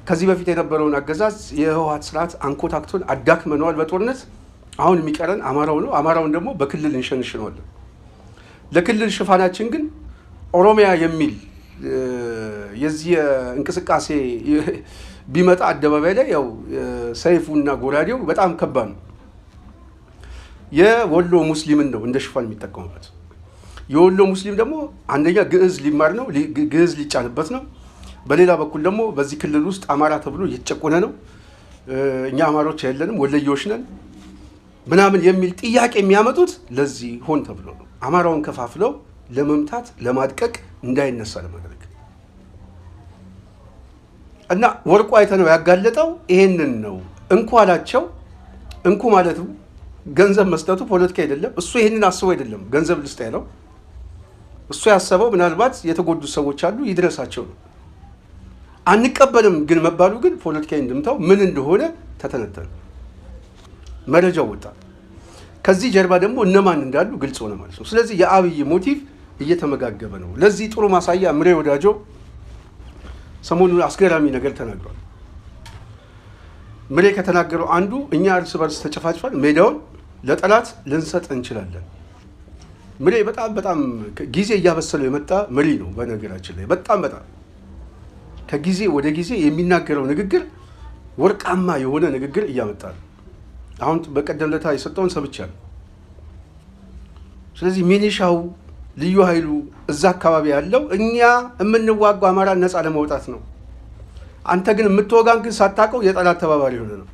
ከዚህ በፊት የነበረውን አገዛዝ የህወሓት ስርዓት አንኮታክቶን አዳክመነዋል በጦርነት። አሁን የሚቀረን አማራው ነው። አማራውን ደግሞ በክልል እንሸንሽነዋለን። ለክልል ሽፋናችን ግን ኦሮሚያ የሚል የዚህ እንቅስቃሴ ቢመጣ አደባባይ ላይ ያው ሰይፉና ጎራዴው በጣም ከባድ ነው። የወሎ ሙስሊምን ነው እንደ ሽፋን የሚጠቀሙበት። የወሎ ሙስሊም ደግሞ አንደኛ ግዕዝ ሊማር ነው፣ ግዕዝ ሊጫንበት ነው። በሌላ በኩል ደግሞ በዚህ ክልል ውስጥ አማራ ተብሎ እየተጨቆነ ነው፣ እኛ አማሮች አይደለንም ወለዮች ነን ምናምን የሚል ጥያቄ የሚያመጡት ለዚህ ሆን ተብሎ ነው። አማራውን ከፋፍለው ለመምታት ለማድቀቅ እንዳይነሳ ለማድረግ እና ወርቁ አይተነው ያጋለጠው ይሄንን ነው። እንኩ አላቸው። እንኩ ማለቱ ገንዘብ መስጠቱ ፖለቲካ አይደለም። እሱ ይሄንን አስቦ አይደለም ገንዘብ ልስጥ ያለው። እሱ ያሰበው ምናልባት የተጎዱ ሰዎች አሉ ይድረሳቸው ነው። አንቀበልም ግን መባሉ ግን ፖለቲካዊ እንድምታው ምን እንደሆነ ተተነተነ፣ መረጃው ወጣ። ከዚህ ጀርባ ደግሞ እነማን እንዳሉ ግልጽ ሆነ ማለት ነው። ስለዚህ የአብይ ሞቲቭ እየተመጋገበ ነው። ለዚህ ጥሩ ማሳያ ምሬ ወዳጆ ሰሞኑን አስገራሚ ነገር ተናግሯል። ምሬ ከተናገረው አንዱ እኛ እርስ በርስ ተጨፋጭፈን ሜዳውን ለጠላት ልንሰጥ እንችላለን። ምሬ በጣም ጊዜ እያበሰለው የመጣ መሪ ነው። በነገራችን ላይ በጣም ከጊዜ ወደ ጊዜ የሚናገረው ንግግር ወርቃማ የሆነ ንግግር እያመጣ ነው። አሁን በቀደም ለታ የሰጠውን ሰምቻለሁ። ስለዚህ ሚኒሻው ልዩ ኃይሉ እዛ አካባቢ ያለው እኛ የምንዋጋው አማራን ነፃ ለማውጣት ነው፣ አንተ ግን የምትወጋን ግን ሳታውቀው የጠላት ተባባሪ ሆነ ነው።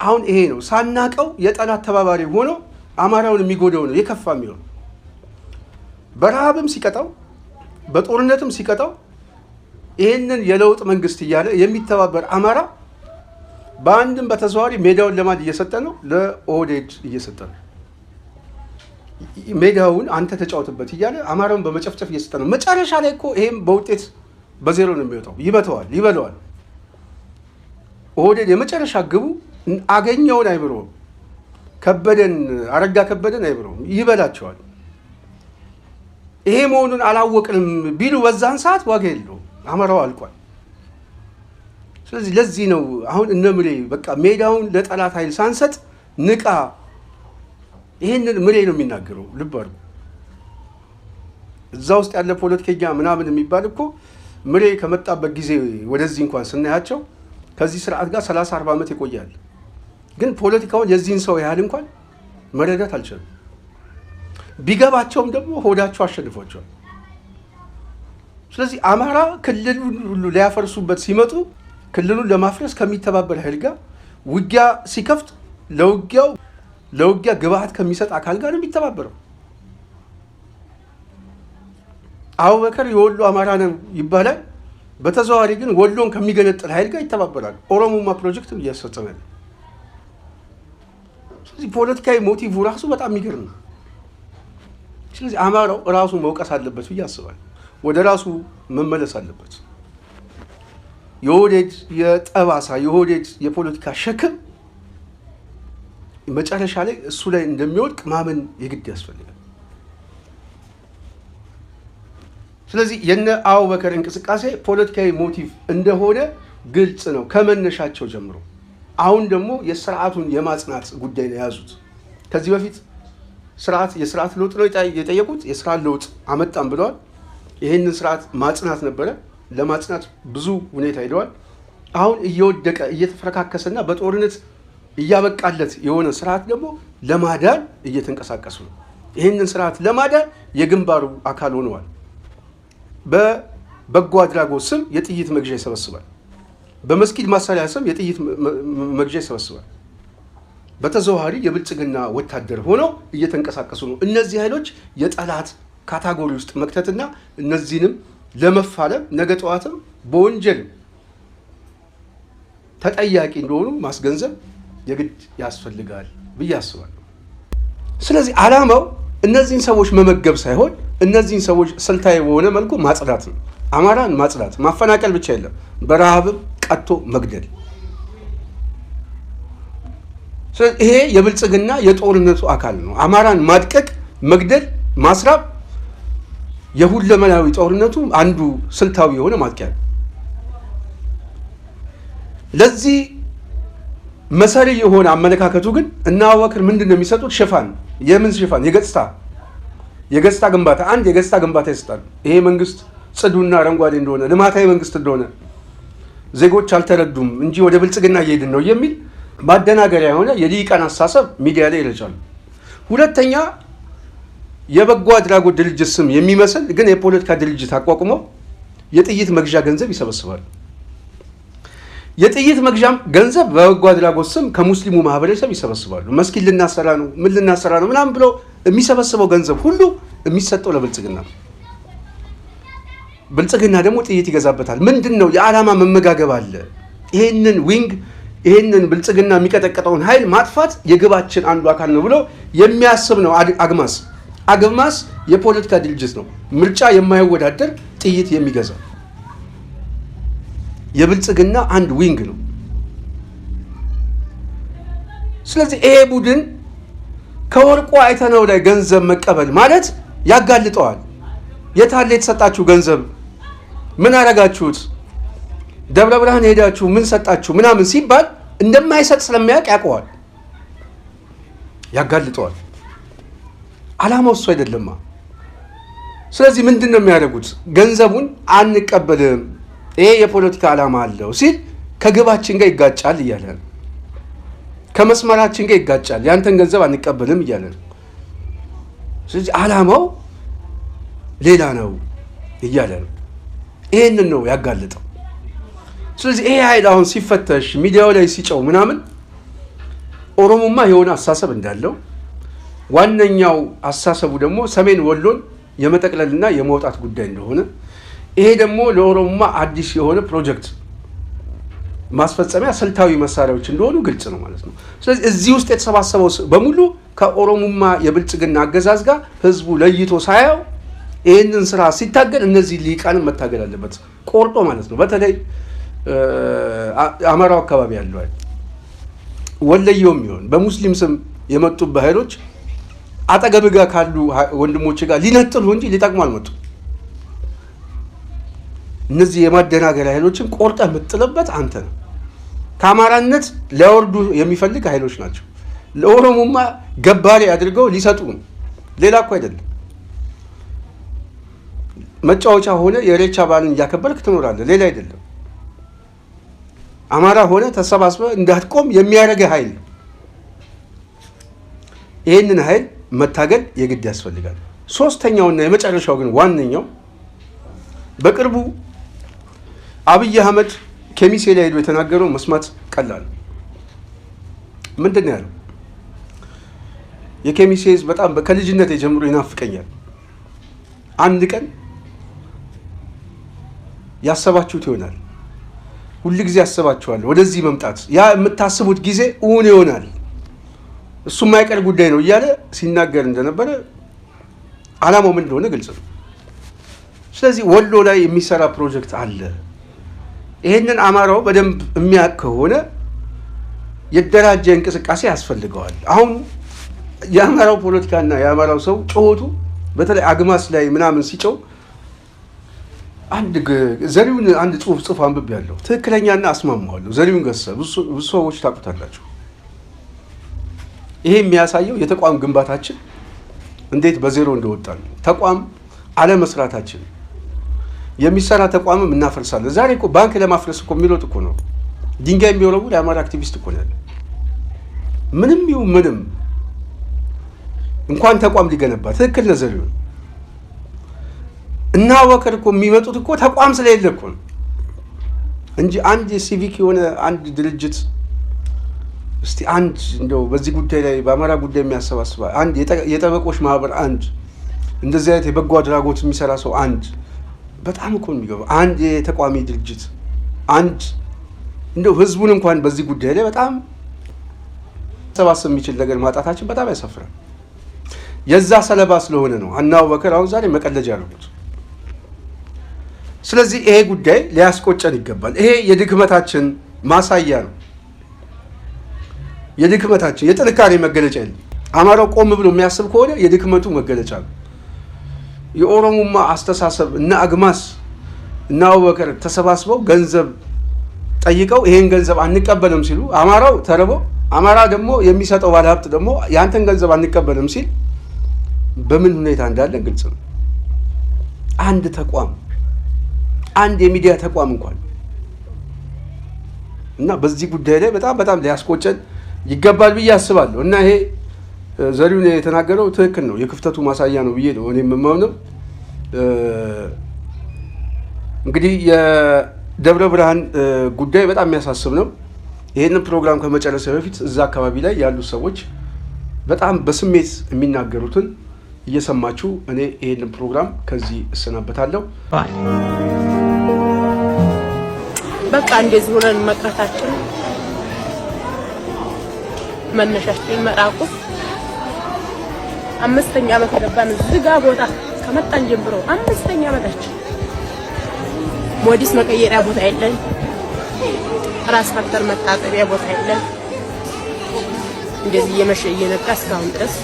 አሁን ይሄ ነው ሳናውቀው የጠላት ተባባሪ ሆኖ አማራውን የሚጎዳው ነው የከፋ የሚሆነው። በረሃብም ሲቀጣው በጦርነትም ሲቀጣው ይህንን የለውጥ መንግስት እያለ የሚተባበር አማራ በአንድም በተዘዋዋሪ ሜዳውን ለማን እየሰጠ ነው? ለኦህዴድ እየሰጠ ነው። ሜዳውን አንተ ተጫወትበት እያለ አማራውን በመጨፍጨፍ እየሰጠ ነው። መጨረሻ ላይ እኮ ይሄም በውጤት በዜሮ ነው የሚወጣው። ይበለዋል። ኦህዴድ የመጨረሻ ግቡ አገኘውን አይምሮም፣ አረጋ ከበደን አይምሮም፣ ይበላቸዋል። ይሄ መሆኑን አላወቅንም ቢሉ በዛን ሰዓት ዋጋ የለውም፣ አማራው አልቋል። ስለዚህ ለዚህ ነው አሁን እነ ምሬ በቃ ሜዳውን ለጠላት ኃይል ሳንሰጥ ንቃ። ይሄንን ምሬ ነው የሚናገረው። ልብ አድርጉ። እዛ ውስጥ ያለ ፖለቲከኛ ምናምን የሚባል እኮ ምሬ ከመጣበት ጊዜ ወደዚህ እንኳን ስናያቸው ከዚህ ስርዓት ጋር 30-40 ዓመት ይቆያል። ግን ፖለቲካውን የዚህን ሰው ያህል እንኳን መረዳት አልቻሉም። ቢገባቸውም ደግሞ ሆዳቸው አሸንፏቸዋል። ስለዚህ አማራ ክልሉን ሁሉ ሊያፈርሱበት ሲመጡ ክልሉን ለማፍረስ ከሚተባበር ኃይል ጋር ውጊያ ሲከፍት ለውጊያ ግብአት ከሚሰጥ አካል ጋር ነው የሚተባበረው። አቡበከር የወሎ አማራ ነው ይባላል። በተዘዋዋሪ ግን ወሎን ከሚገነጥል ኃይል ጋር ይተባበራል። ኦሮሞማ ፕሮጀክት እያስፈጸመ ነው። ስለዚህ ፖለቲካዊ ሞቲቭ ራሱ በጣም የሚገርም ነው። ስለዚህ አማራው ራሱ መውቀስ አለበት ብዬ አስባለሁ። ወደ ራሱ መመለስ አለበት። የኦህዴድ የጠባሳ የኦህዴድ የፖለቲካ ሸክም መጨረሻ ላይ እሱ ላይ እንደሚወድቅ ማመን የግድ ያስፈልጋል። ስለዚህ የነ አቡበከር እንቅስቃሴ ፖለቲካዊ ሞቲቭ እንደሆነ ግልጽ ነው ከመነሻቸው ጀምሮ። አሁን ደግሞ የስርዓቱን የማጽናት ጉዳይ ነው የያዙት። ከዚህ በፊት የስርዓት ለውጥ ነው የጠየቁት። የስርዓት ለውጥ አመጣም ብለዋል። ይህንን ስርዓት ማጽናት ነበረ። ለማጽናት ብዙ ሁኔታ ሄደዋል። አሁን እየወደቀ እየተፈረካከሰና በጦርነት እያበቃለት የሆነ ስርዓት ደግሞ ለማዳን እየተንቀሳቀሱ ነው። ይህንን ስርዓት ለማዳን የግንባሩ አካል ሆነዋል። በበጎ አድራጎት ስም የጥይት መግዣ ይሰበስባል። በመስጊድ ማሰሪያ ስም የጥይት መግዣ ይሰበስባል። በተዘዋዋሪ የብልጽግና ወታደር ሆነው እየተንቀሳቀሱ ነው። እነዚህ ኃይሎች የጠላት ካታጎሪ ውስጥ መክተትና እነዚህንም ለመፋለም ነገ ጠዋትም በወንጀል ተጠያቂ እንደሆኑ ማስገንዘብ የግድ ያስፈልጋል ብዬ አስባለሁ። ስለዚህ ዓላማው እነዚህን ሰዎች መመገብ ሳይሆን እነዚህን ሰዎች ስልታዊ በሆነ መልኩ ማጽዳት ነው። አማራን ማጽዳት፣ ማፈናቀል ብቻ የለም፣ በረሃብም ቀጥቶ መግደል። ስለዚህ ይሄ የብልጽግና የጦርነቱ አካል ነው። አማራን ማድቀቅ፣ መግደል፣ ማስራብ የሁለመናዊ ጦርነቱ አንዱ ስልታዊ የሆነ ማጥቂያ ነው። ለዚህ መሰሪ የሆነ አመለካከቱ ግን እና አቡበከር ምንድን ነው የሚሰጡት? ሽፋን። የምን ሽፋን? የገጽታ ግንባታ። የገጽታ ግንባታ ይሰጣሉ። ይሄ መንግስት ጽዱና አረንጓዴ እንደሆነ ልማታዊ መንግስት እንደሆነ ዜጎች አልተረዱም እንጂ ወደ ብልጽግና እየሄድን ነው የሚል ማደናገሪያ የሆነ የልሂቃን አስተሳሰብ ሚዲያ ላይ ይረጫሉ። ሁለተኛ የበጎ አድራጎት ድርጅት ስም የሚመስል ግን የፖለቲካ ድርጅት አቋቁመው የጥይት መግዣ ገንዘብ ይሰበስባሉ። የጥይት መግዣም ገንዘብ በበጎ አድራጎት ስም ከሙስሊሙ ማህበረሰብ ይሰበስባሉ። መስጊድ ልናሰራ ነው ምን ልናሰራ ነው ምናምን ብሎ የሚሰበስበው ገንዘብ ሁሉ የሚሰጠው ለብልጽግና ነው። ብልጽግና ደግሞ ጥይት ይገዛበታል። ምንድን ነው? የዓላማ መመጋገብ አለ። ይሄንን ዊንግ ይሄንን ብልጽግና የሚቀጠቀጠውን ኃይል ማጥፋት የግባችን አንዱ አካል ነው ብሎ የሚያስብ ነው። አግማስ የፖለቲካ ድርጅት ነው። ምርጫ የማይወዳደር ጥይት የሚገዛ የብልጽግና አንድ ዊንግ ነው። ስለዚህ ይሄ ቡድን ከወርቁ አይተነው ላይ ገንዘብ መቀበል ማለት ያጋልጠዋል። የታለ የተሰጣችሁ ገንዘብ? ምን አረጋችሁት? ደብረ ብርሃን ሄዳችሁ ምን ሰጣችሁ ምናምን ሲባል እንደማይሰጥ ስለሚያውቅ ያውቀዋል፣ ያጋልጠዋል። ዓላማው እሱ አይደለማ። ስለዚህ ምንድን ነው የሚያደርጉት? ገንዘቡን አንቀበልም፣ ይሄ የፖለቲካ ዓላማ አለው ሲል ከግባችን ጋር ይጋጫል እያለ ነው። ከመስመራችን ጋር ይጋጫል፣ ያንተን ገንዘብ አንቀበልም እያለ ነው። ስለዚህ ዓላማው ሌላ ነው እያለ ነው። ይሄንን ነው ያጋልጠው። ስለዚህ ይሄ ኃይል አሁን ሲፈተሽ ሚዲያው ላይ ሲጨው ምናምን ኦሮሞማ የሆነ አስተሳሰብ እንዳለው ዋነኛው አስተሳሰቡ ደግሞ ሰሜን ወሎን የመጠቅለልና የመውጣት ጉዳይ እንደሆነ ይሄ ደግሞ ለኦሮሞማ አዲስ የሆነ ፕሮጀክት ማስፈጸሚያ ስልታዊ መሳሪያዎች እንደሆኑ ግልጽ ነው ማለት ነው። ስለዚህ እዚህ ውስጥ የተሰባሰበው በሙሉ ከኦሮሞማ የብልጽግና አገዛዝ ጋር ህዝቡ ለይቶ ሳያው ይህንን ስራ ሲታገል እነዚህ ልሂቃንን መታገል አለበት ቆርጦ ማለት ነው። በተለይ አማራው አካባቢ ያለው ወለየውም ይሆን በሙስሊም ስም የመጡበት ኃይሎች አጠገብ ጋር ካሉ ወንድሞች ጋር ሊነጥሉ እንጂ ሊጠቅሙ አልመጡም። እነዚህ የማደናገሪያ ኃይሎችን ቆርጠ የምጥልበት አንተ ነው። ከአማራነት ሊያወርዱ የሚፈልግ ኃይሎች ናቸው። ለኦሮሞማ ገባሪ አድርገው ሊሰጡ ነው። ሌላ እኮ አይደለም። መጫወቻ ሆነ የኢሬቻ በዓልን እያከበርክ ትኖራለህ። ሌላ አይደለም። አማራ ሆነ ተሰባስበ እንዳትቆም የሚያደርግ ኃይል። ይህንን ኃይል መታገል የግድ ያስፈልጋል። ሶስተኛውና የመጨረሻው ግን ዋነኛው በቅርቡ አብይ አህመድ ከሚሴ ላይ ሄዶ የተናገረው መስማት ቀላል። ምንድን ነው ያለው? የከሚሴ ህዝብ በጣም ከልጅነት ጀምሮ ይናፍቀኛል። አንድ ቀን ያሰባችሁት ይሆናል። ሁል ጊዜ ያሰባችኋለሁ ወደዚህ መምጣት፣ ያ የምታስቡት ጊዜ እውን ይሆናል፣ እሱ የማይቀር ጉዳይ ነው እያለ ሲናገር እንደነበረ ዓላማው ምን እንደሆነ ግልጽ ነው። ስለዚህ ወሎ ላይ የሚሰራ ፕሮጀክት አለ። ይሄንን አማራው በደንብ የሚያውቅ ከሆነ የደራጀ እንቅስቃሴ ያስፈልገዋል። አሁን የአማራው ፖለቲካና የአማራው ሰው ጮሆቱ በተለይ አግማስ ላይ ምናምን ሲጮው ዘሪሁን አንድ ጽሑፍ አንብቤያለሁ። ትክክለኛና አስማማዋለሁ። ዘሪሁን ገሰ ብዙ ሰዎች ታውቁታላችሁ። ይሄ የሚያሳየው የተቋም ግንባታችን እንዴት በዜሮ እንደወጣ ነው። ተቋም አለመስራታችን፣ የሚሰራ ተቋምም እናፈርሳለን። ዛሬ እኮ ባንክ ለማፍረስ እኮ የሚሮጥ እኮ ነው። ድንጋይ የሚወረውር የአማራ አክቲቪስት እኮ ነው ያለ። ምንም ይሁን ምንም እንኳን ተቋም ሊገነባ ትክክል ነው ዘሪሁን እና ወከር እኮ የሚመጡት እኮ ተቋም ስለሌለ እኮ ነው እንጂ አንድ ሲቪክ የሆነ አንድ ድርጅት እስቲ አንድ እንደው በዚህ ጉዳይ ላይ በአማራ ጉዳይ የሚያሰባስባ አንድ የጠበቆች ማህበር አንድ እንደዚህ አይነት የበጎ አድራጎት የሚሰራ ሰው አንድ በጣም እኮ የሚገባ አንድ የተቋሚ ድርጅት አንድ እንደው ህዝቡን እንኳን በዚህ ጉዳይ ላይ በጣም ሰባሰብ የሚችል ነገር ማጣታችን በጣም ያሳፍራል። የዛ ሰለባ ስለሆነ ነው እና አቡበከር አሁን ዛሬ መቀለጃ ያሉት። ስለዚህ ይሄ ጉዳይ ሊያስቆጨን ይገባል። ይሄ የድክመታችን ማሳያ ነው። የድክመታችን የጥንካሬ መገለጫ የለም። አማራው ቆም ብሎ የሚያስብ ከሆነ የድክመቱ መገለጫ ነው። የኦሮሞማ አስተሳሰብ እና አግማስ እና አቡበከር ተሰባስበው ገንዘብ ጠይቀው ይሄን ገንዘብ አንቀበልም ሲሉ አማራው ተርቦ አማራ ደግሞ የሚሰጠው ባለሀብት ደግሞ ያንተን ገንዘብ አንቀበልም ሲል በምን ሁኔታ እንዳለ ግልጽ ነው። አንድ ተቋም አንድ የሚዲያ ተቋም እንኳን እና በዚህ ጉዳይ ላይ በጣም ሊያስቆጨን ይገባል ብዬ አስባለሁ። እና ይሄ ዘሪሁን የተናገረው ትክክል ነው፣ የክፍተቱ ማሳያ ነው ብዬ ነው እኔ የምማምነው። እንግዲህ የደብረ ብርሃን ጉዳይ በጣም የሚያሳስብ ነው። ይህንን ፕሮግራም ከመጨረሻ በፊት እዛ አካባቢ ላይ ያሉ ሰዎች በጣም በስሜት የሚናገሩትን እየሰማችሁ እኔ ይህንን ፕሮግራም ከዚህ እሰናበታለሁ። በቃ እንደዚህ ሆነን መቅረታችን መነሻችን መራቁ 5ኛ ዓመት ገባን። ዝጋ ቦታ ከመጣን ጀምሮ 5ኛ ዓመታችን ሞዲስ መቀየሪያ ቦታ የለን፣ ራስ ፋክተር መታጠቢያ ቦታ የለን። እንደዚህ እየመሸ እየነጋ እስካሁን ድረስ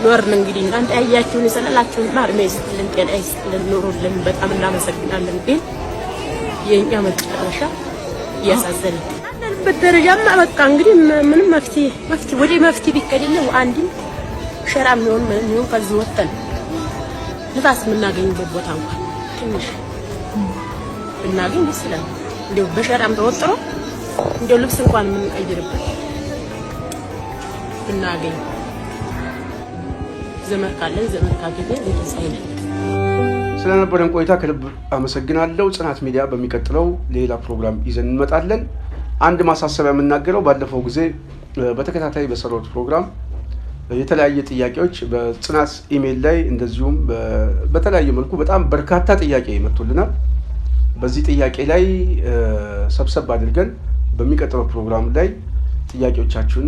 ኖርን። እንግዲህ እናንተ ያያችሁን የሰላላችሁን ማርሜ ይስጥልን፣ ጤና ይስጥልን፣ ኑሩልን። በጣም እናመሰግናለን። ግን የኛ መጨረሻ እያሳዘነን ያለንበት ደረጃማ በቃ እንግዲህ ምንም መፍትሄ ወደ መፍትሄ ቢቀድልን አንድም ሸራም ነው ምንም ነው ከዚህ ወጥተን ንፋስ የምናገኝበት ቦታ እንኳን ትንሽ ብናገኝ ደስ ይላል። እንደው በሸራም ተወጥሮ እንደው ልብስ እንኳን የምንቀይርበት ብናገኝ ዘመድ ካለን ዘመድ ካገኘን እንደዛ አይነት ስለነበረን ቆይታ ከልብ አመሰግናለሁ። ጽናት ሚዲያ በሚቀጥለው ሌላ ፕሮግራም ይዘን እንመጣለን። አንድ ማሳሰቢያ የምናገረው ባለፈው ጊዜ በተከታታይ በሰራሁት ፕሮግራም የተለያየ ጥያቄዎች በጽናት ኢሜል ላይ እንደዚሁም በተለያየ መልኩ በጣም በርካታ ጥያቄ መጥቶልናል። በዚህ ጥያቄ ላይ ሰብሰብ አድርገን በሚቀጥለው ፕሮግራም ላይ ጥያቄዎቻችሁን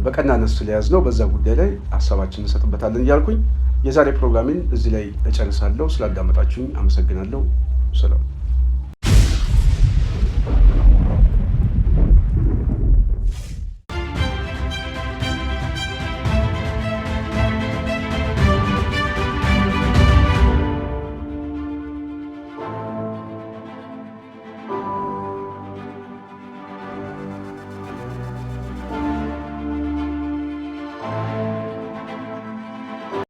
በቀናነት ስለያዝነው በዛ ጉዳይ ላይ ሀሳባችንን እንሰጥበታለን እያልኩኝ የዛሬ ፕሮግራሜን እዚህ ላይ እጨርሳለሁ። ስላዳመጣችሁኝ አመሰግናለሁ። ሰላም።